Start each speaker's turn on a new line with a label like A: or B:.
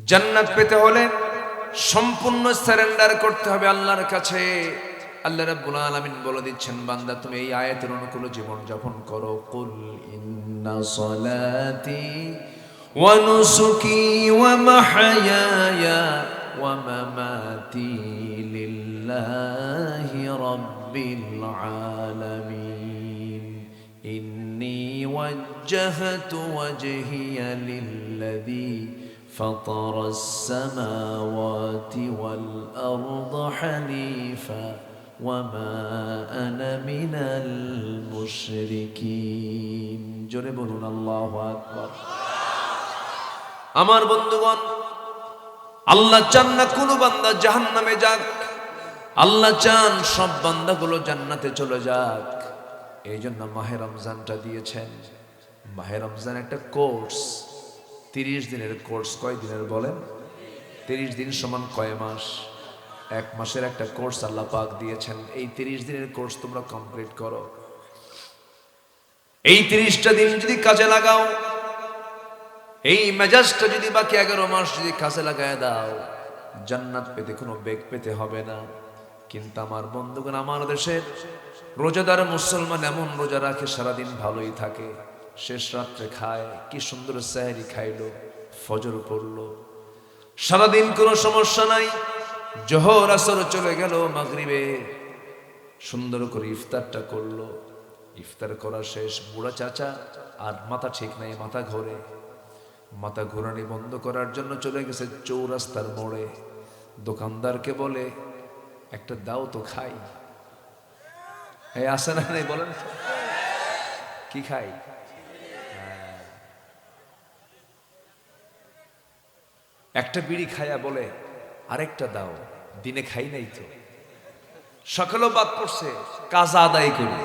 A: জান্নাত পেতে হলে সম্পূর্ণ সারেন্ডার করতে হবে আল্লাহর কাছে। আল্লাহ রাব্বুল আলামিন বলে দিচ্ছেন, বান্দা তুমি এই আয়াতের অনুকূলে জীবন যাপন করো। কুল ইন্না সলাতি ওয়া নুসুকি ওয়া মাহইয়ায়া ওয়া মামাতি লিল্লাহি রাব্বিল আলামিন ইন্নী ওয়াজ্জাহতু ওয়াজহিয়া লিল্লাযী فطر السماوات والأرض حنيفا وما أنا من المشركين জোরে বলুন আল্লাহু আকবার। আমার বন্ধুগণ, আল্লাহ চান না কোনো বান্দা জাহান্নামে যাক, আল্লাহ চান সব বান্দাগুলো জান্নাতে চলে যাক। এই জন্য মাহে রমজানটা দিয়েছেন। মাহে রমজান একটা কোর্স, 30 দিনের কোর্স। কয় দিনের বলেন? 30 দিন সমান কয় মাস? 1 মাসের একটা কোর্স আল্লাহ পাক দিয়েছেন। এই 30 দিনের কোর্স তোমরা কমপ্লিট করো। এই 30টা দিন যদি কাজে লাগাও, এই মেজাজটা যদি বাকি 11 মাস যদি কাজে লাগায় দাও, জান্নাত পেতে কোনো বেগ পেতে হবে না। কিন্তু আমার বন্ধুগণ, আমার দেশের রোজাদার মুসলমান এমন রোজা রাখে সারাদিন ভালোই থাকে, শেষ রাত্রে খায়, কি সুন্দর সেহরি খাইলো, ফজর পড়লো, সারাদিন কোনো সমস্যা নাই। জোহর আসর চলে গেল, মাগরিবে সুন্দর করে ইফতারটা করলো। ইফতার করা শেষ, বুড়া চাচা আর মাথা ঠিক নাই, মাথা ঘোরে। মাথা ঘোরানি বন্ধ করার জন্য চলে গেছে চৌরাস্তার মোড়ে। দোকানদারকে বলে, একটা দাও তো খাই। এই আসে না নাই বলেন, কি খাই? একটা বিড়ি খায়া বলে, আরেকটা দাও, দিনে খাই নাই তো। সকালেও বাদ পড়ছে, কাজা আদায় করি।